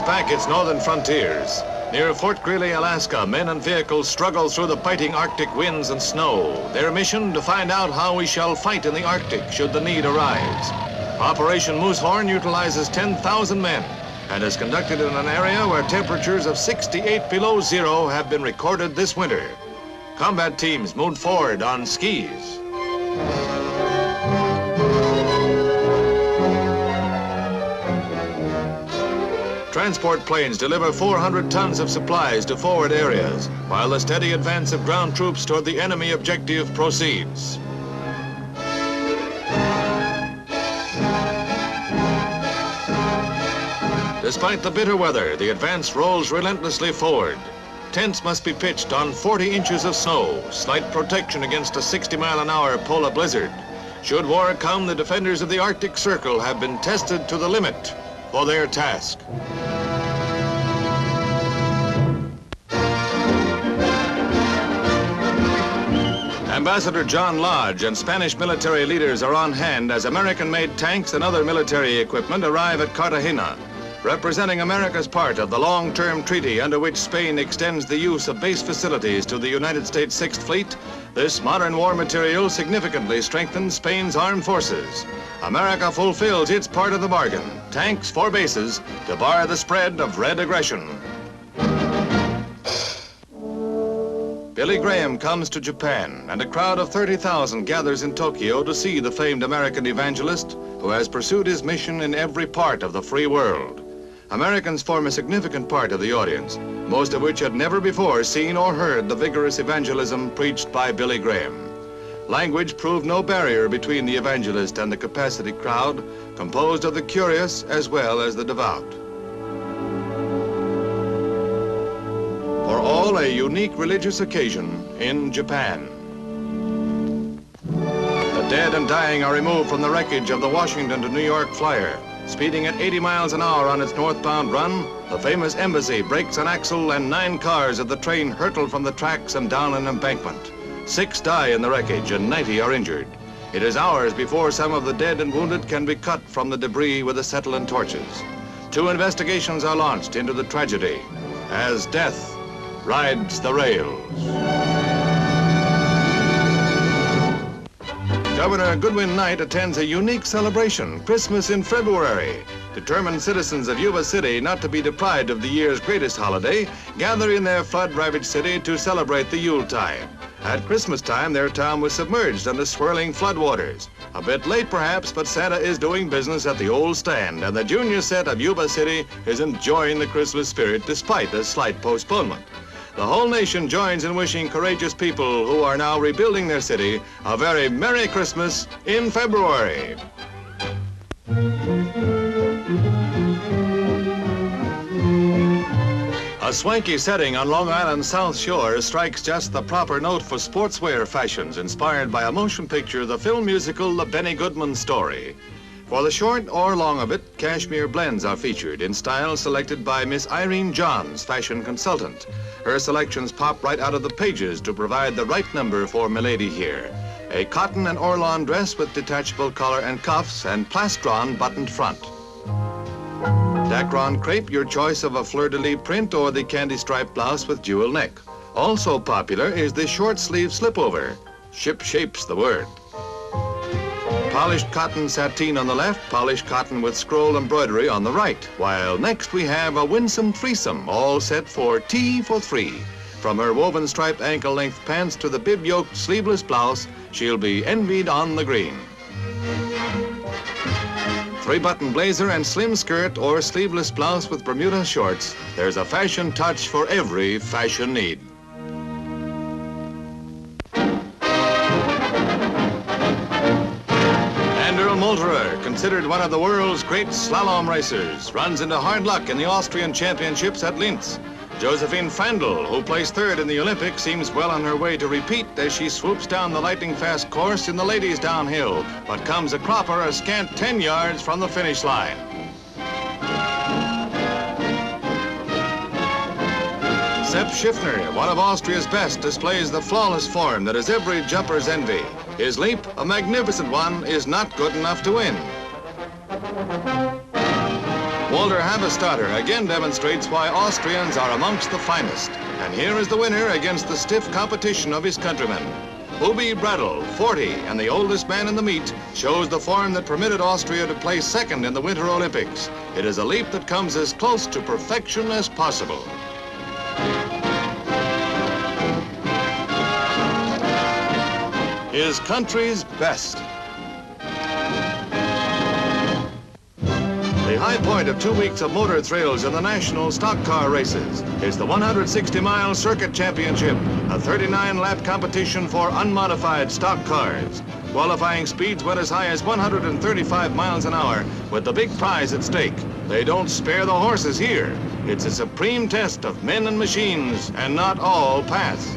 back its northern frontiers. Near Fort Greely, Alaska, men and vehicles struggle through the biting Arctic winds and snow. Their mission, to find out how we shall fight in the Arctic should the need arise. Operation Moosehorn utilizes 10,000 men and is conducted in an area where temperatures of 68 below zero have been recorded this winter. Combat teams moved forward on skis. Transport planes deliver 400 tons of supplies to forward areas, while the steady advance of ground troops toward the enemy objective proceeds. Despite the bitter weather, the advance rolls relentlessly forward. Tents must be pitched on 40 inches of snow, slight protection against a 60-mile-an-hour polar blizzard. Should war come, the defenders of the Arctic Circle have been tested to the limit for their task. Ambassador John Lodge and Spanish military leaders are on hand as American-made tanks and other military equipment arrive at Cartagena. Representing America's part of the long-term treaty under which Spain extends the use of base facilities to the United States Sixth Fleet, this modern war material significantly strengthens Spain's armed forces. America fulfills its part of the bargain, tanks for bases to bar the spread of red aggression. Billy Graham comes to Japan, and a crowd of 30,000 gathers in Tokyo to see the famed American evangelist who has pursued his mission in every part of the free world. Americans form a significant part of the audience, most of which had never before seen or heard the vigorous evangelism preached by Billy Graham. Language proved no barrier between the evangelist and the capacity crowd, composed of the curious as well as the devout. For all, a unique religious occasion in Japan. The dead and dying are removed from the wreckage of the Washington to New York flyer. Speeding at 80 miles an hour on its northbound run, the famous embassy breaks an axle and 9 cars of the train hurtle from the tracks and down an embankment. 6 die in the wreckage and 90 are injured. It is hours before some of the dead and wounded can be cut from the debris with acetylene torches. 2 investigations are launched into the tragedy as death rides the rails. Governor Goodwin Knight attends a unique celebration, Christmas in February. Determined citizens of Yuba City, not to be deprived of the year's greatest holiday, gather in their flood-ravaged city to celebrate the Yuletide. At Christmas time, their town was submerged under swirling floodwaters. A bit late perhaps, but Santa is doing business at the old stand, and the junior set of Yuba City is enjoying the Christmas spirit despite a slight postponement. The whole nation joins in wishing courageous people who are now rebuilding their city a very Merry Christmas in February. A swanky setting on Long Island's South Shore strikes just the proper note for sportswear fashions inspired by a motion picture, the film musical The Benny Goodman Story. For the short or long of it, cashmere blends are featured in styles selected by Miss Irene Johns, fashion consultant. Her selections pop right out of the pages to provide the right number for milady here. A cotton and orlon dress with detachable collar and cuffs and plastron buttoned front. Dacron crepe, your choice of a fleur-de-lis print or the candy stripe blouse with jewel neck. Also popular is the short sleeve slipover. Ship shape's the word. Polished cotton sateen on the left, polished cotton with scroll embroidery on the right, while next we have a winsome threesome, all set for T for 3. From her woven striped ankle-length pants to the bib-yoked sleeveless blouse, she'll be envied on the green. 3-button blazer and slim skirt or sleeveless blouse with Bermuda shorts, there's a fashion touch for every fashion need. Molterer, considered one of the world's great slalom racers, runs into hard luck in the Austrian championships at Linz. Josephine Fandel, who placed 3rd in the Olympics, seems well on her way to repeat as she swoops down the lightning-fast course in the ladies' downhill, but comes a cropper a scant 10 yards from the finish line. Sepp Schiffner, one of Austria's best, displays the flawless form that is every jumper's envy. His leap, a magnificent one, is not good enough to win. Walter Havestatter again demonstrates why Austrians are amongst the finest. And here is the winner against the stiff competition of his countrymen. Ubi Bradl, 40, and the oldest man in the meet, shows the form that permitted Austria to place second in the Winter Olympics. It is a leap that comes as close to perfection as possible. His country's best. The high point of 2 weeks of motor thrills in the national stock car races is the 160-mile Circuit Championship, a 39-lap competition for unmodified stock cars. Qualifying speeds went as high as 135 miles an hour, with the big prize at stake. They don't spare the horses here. It's a supreme test of men and machines, and not all pass.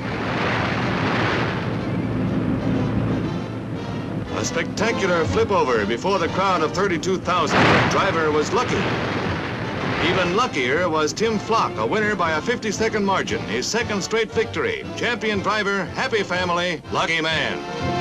A spectacular flip-over before the crowd of 32,000. The driver was lucky. Even luckier was Tim Flock, a winner by a 50-second margin, his second straight victory. Champion driver, happy family, lucky man.